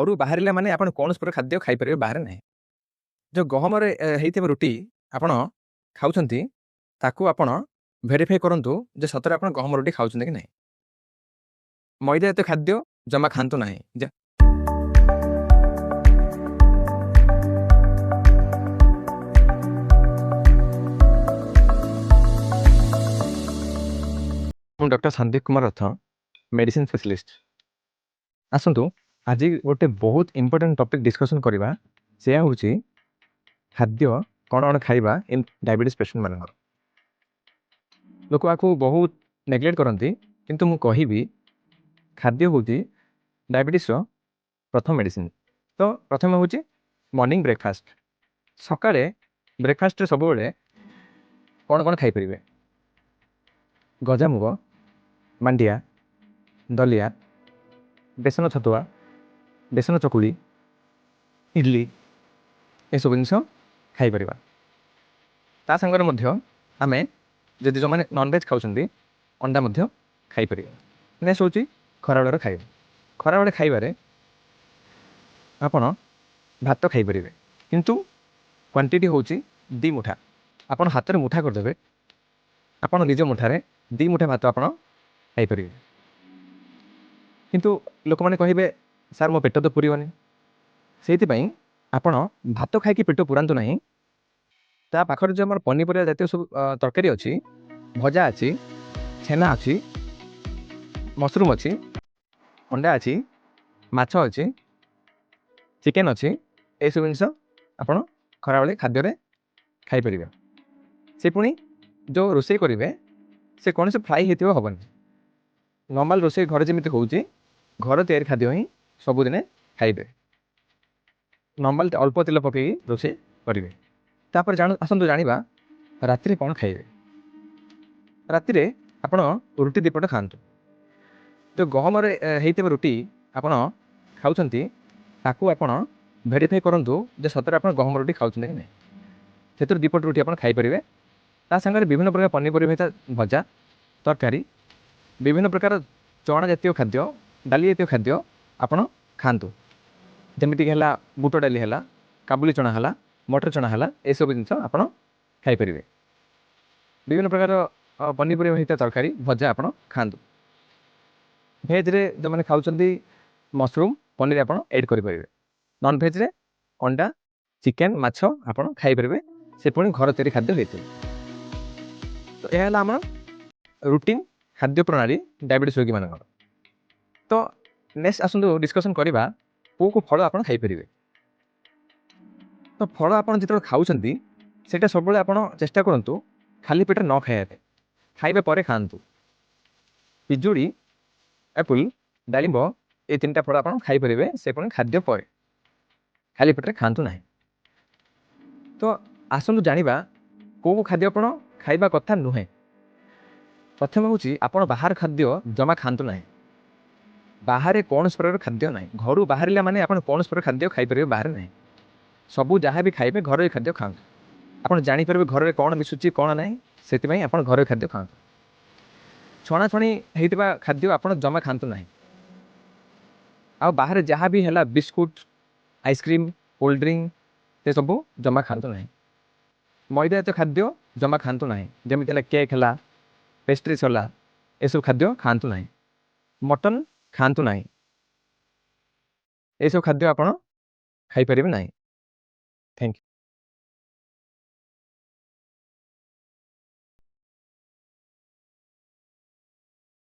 ଘରୁ ବାହାରିଲା ମାନେ ଆପଣ କୌଣସି ପ୍ରକାର ଖାଦ୍ୟ ଖାଇପାରିବେ ବାହାରେ ନାହିଁ। ଯେଉଁ ଗହମରେ ହେଇଥିବା ରୁଟି ଆପଣ ଖାଉଛନ୍ତି ତାକୁ ଆପଣ ଭେରିଫାଇ କରନ୍ତୁ ଯେ ସତରେ ଆପଣ ଗହମ ରୁଟି ଖାଉଛନ୍ତି କି ନାହିଁ। ମଇଦା ଜାତୀୟ ଖାଦ୍ୟ ଜମା ଖାଆନ୍ତୁ ନାହିଁ। ମୁଁ ଡକ୍ଟର ସନ୍ଦୀପ କୁମାର ରଥ, ମେଡିସିନ ସ୍ପେଶାଲିଷ୍ଟ। ଆସନ୍ତୁ ଆଜି ଗୋଟେ ବହୁତ ଇମ୍ପୋର୍ଟାଣ୍ଟ ଟପିକ୍ ଡିସ୍କସନ୍ କରିବା। ସେୟା ହେଉଛି ଖାଦ୍ୟ କ'ଣ କ'ଣ ଖାଇବା ଇନ୍ ଡାଇବେଟିସ୍ ପେସେଣ୍ଟ ମାନଙ୍କର। ଲୋକ ଆକୁ ବହୁତ ନେଗ୍ଲେକ୍ଟ କରନ୍ତି, କିନ୍ତୁ ମୁଁ କହିବି ଖାଦ୍ୟ ହେଉଛି ଡାଇବେଟିସ୍ର ପ୍ରଥମ ମେଡ଼ିସିନ। ତ ପ୍ରଥମେ ହେଉଛି ମର୍ଣ୍ଣିଂ ବ୍ରେକଫାଷ୍ଟ। ସକାଳେ ବ୍ରେକଫାଷ୍ଟରେ ସବୁବେଳେ କ'ଣ କ'ଣ ଖାଇପାରିବେ? ଗଜାମୁଗ, ମାଣ୍ଡିଆ, ଦଲିଆ, ବେସନ ଛତୁଆ, ବେସନ ଚକୁଳି, ଇଡଲି ଏସବୁ ଜିନିଷ ଖାଇପାରିବା। ତା ସାଙ୍ଗରେ ମଧ୍ୟ ଆମେ ଯଦି ଯେଉଁମାନେ ନନଭେଜ୍ ଖାଉଛନ୍ତି ଅଣ୍ଡା ମଧ୍ୟ ଖାଇପାରିବା। ନେକ୍ସଟ ହେଉଛି ଖରାବେଳର ଖାଇବା। ଖରାବେଳେ ଖାଇବାରେ ଆପଣ ଭାତ ଖାଇପାରିବେ, କିନ୍ତୁ କ୍ୱାଣ୍ଟିଟି ହେଉଛି 2 ମୁଠା। ଆପଣ ହାତରେ ମୁଠା କରିଦେବେ, ଆପଣ ନିଜ ମୁଠାରେ 2 ମୁଠା ଭାତ ଆପଣ ଖାଇପାରିବେ। କିନ୍ତୁ ଲୋକମାନେ କହିବେ ସାର୍ ମୋ ପେଟ ତ ପୁରିବନି। ସେଇଥିପାଇଁ ଆପଣ ଭାତ ଖାଇକି ପେଟ ପୁରାନ୍ତୁ ନାହିଁ। ତା ପାଖରେ ଯେଉଁ ଆମର ପନିପରିବା ଜାତୀୟ ସବୁ ତରକାରୀ ଅଛି, ଭଜା ଅଛି, ଛେନା ଅଛି, ମସରୁମ୍ ଅଛି, ଅଣ୍ଡା ଅଛି, ମାଛ ଅଛି, ଚିକେନ୍ ଅଛି, ଏସବୁ ଜିନିଷ ଆପଣ ଖରାବେଳେ ଖାଦ୍ୟରେ ଖାଇପାରିବେ। ସେ ପୁଣି ଯେଉଁ ରୋଷେଇ କରିବେ ସେ କୌଣସି ଫ୍ରାଇ ହେଇଥିବ ହେବନି। ନର୍ମାଲ ରୋଷେଇ ଘରେ ଯେମିତି ହେଉଛି ଘର ତିଆରି ଖାଦ୍ୟ ହିଁ ସବୁଦିନେ ଖାଇବେ। ନର୍ମାଲ ଅଳ୍ପ ତେଲ ପକାଇକି ରୋଷେଇ କରିବେ। ତାପରେ ଆସନ୍ତୁ ଜାଣିବା ରାତିରେ କ'ଣ ଖାଇବେ। ରାତିରେ ଆପଣ ରୁଟି 2 ପଟ ଖାଆନ୍ତୁ। ଯେଉଁ ଗହମରେ ହେଇଥିବା ରୁଟି ଆପଣ ଖାଉଛନ୍ତି ତାକୁ ଆପଣ ଭେରିଫାଇ କରନ୍ତୁ ଯେ ସତରେ ଆପଣ ଗହମ ରୁଟି ଖାଉଛନ୍ତି କି ନାହିଁ। ସେଥିରୁ 2 ପଟ ରୁଟି ଆପଣ ଖାଇପାରିବେ। ତା ସାଙ୍ଗରେ ବିଭିନ୍ନ ପ୍ରକାର ପନିପରିବା, ଭଜା, ତରକାରୀ, ବିଭିନ୍ନ ପ୍ରକାର ଚଣା ଜାତୀୟ ଖାଦ୍ୟ, ଡାଲି ଜାତୀୟ ଖାଦ୍ୟ ଆପଣ ଖାଆନ୍ତୁ। ଯେମିତିକି ହେଲା ବୁଟ ଡାଲି ହେଲା, କାବୁଲି ଚଣା ହେଲା, ମଟର ଚଣା ହେଲା, ଏସବୁ ଜିନିଷ ଆପଣ ଖାଇପାରିବେ। ବିଭିନ୍ନ ପ୍ରକାର ପନିପରିବା ହେଇଥିବା ତରକାରୀ, ଭଜା ଆପଣ ଖାଆନ୍ତୁ। ଭେଜ୍ରେ ଯେଉଁମାନେ ଖାଉଛନ୍ତି ମସରୁମ୍, ପନିର ଆପଣ ଏଡ୍ କରିପାରିବେ। ନନ୍ଭେଜ୍ରେ ଅଣ୍ଡା, ଚିକେନ୍, ମାଛ ଆପଣ ଖାଇପାରିବେ। ସେ ପୁଣି ଘର ତିଆରି ଖାଦ୍ୟ ହେଇଥିବ। ତ ଏହା ହେଲା ଆମର ରୁଟିନ୍ ଖାଦ୍ୟ ପ୍ରଣାଳୀ ଡାଇବେଟିସ୍ ରୋଗୀମାନଙ୍କର। ତ ନେକ୍ସଟ ଆସନ୍ତୁ ଡିସ୍କସନ୍ କରିବା କେଉଁ ଫଳ ଆପଣ ଖାଇପାରିବେ। ତ ଫଳ ଆପଣ ଯେତେବେଳେ ଖାଉଛନ୍ତି ସେଇଟା ସବୁବେଳେ ଆପଣ ଚେଷ୍ଟା କରନ୍ତୁ ଖାଲି ପେଟରେ ନ ଖାଇବା ପାଇଁ। ଖାଇବା ପରେ ଖାଆନ୍ତୁ। ପିଜୁଳି, ଆପଲ୍, ଡାଳିମ୍ବ ଏ 3ଟା ଫଳ ଆପଣ ଖାଇପାରିବେ, ସେ ପୁଣି ଖାଦ୍ୟ ପରେ। ଖାଲି ପେଟରେ ଖାଆନ୍ତୁ ନାହିଁ। ତ ଆସନ୍ତୁ ଜାଣିବା କେଉଁ ଖାଦ୍ୟ ଆପଣ ଖାଇବା କଥା ନୁହେଁ। ପ୍ରଥମେ ହେଉଛି ଆପଣ ବାହାର ଖାଦ୍ୟ ଜମା ଖାଆନ୍ତୁ ନାହିଁ। ବାହାରେ କୌଣସି ପ୍ରକାର ଖାଦ୍ୟ ନାହିଁ। ଘରୁ ବାହାରିଲା ମାନେ ଆପଣ କୌଣସି ପ୍ରକାର ଖାଦ୍ୟ ଖାଇପାରିବେ ବାହାରେ ନାହିଁ। ସବୁ ଯାହା ବି ଖାଇବେ ଘରୋଇ ଖାଦ୍ୟ ଖାଆନ୍ତୁ। ଆପଣ ଜାଣିପାରିବେ ଘରରେ କ'ଣ ମିଶୁଛି କ'ଣ ନାହିଁ, ସେଥିପାଇଁ ଆପଣ ଘରୋଇ ଖାଦ୍ୟ ଖାଆନ୍ତୁ। ଛଣାଛଣି ହେଇଥିବା ଖାଦ୍ୟ ଆପଣ ଜମା ଖାଆନ୍ତୁ ନାହିଁ। ଆଉ ବାହାରେ ଯାହା ବି ହେଲା ବିସ୍କୁଟ, ଆଇସ୍କ୍ରିମ୍, କୋଲ୍ଡ ଡ୍ରିଙ୍କ ସେସବୁ ଜମା ଖାଆନ୍ତୁ ନାହିଁ। ମଇଦା ଜାତୀୟ ଖାଦ୍ୟ ଜମା ଖାଆନ୍ତୁ ନାହିଁ। ଯେମିତି ହେଲା କେକ୍ ହେଲା, ପେଷ୍ଟ୍ରିଜ୍ ହେଲା, ଏସବୁ ଖାଦ୍ୟ ଖାଆନ୍ତୁ ନାହିଁ। ମଟନ୍ ଖାଆନ୍ତୁ ନାହିଁ। ଏସବୁ ଖାଦ୍ୟ ଆପଣ ଖାଇପାରିବେ ନାହିଁ। Thank you.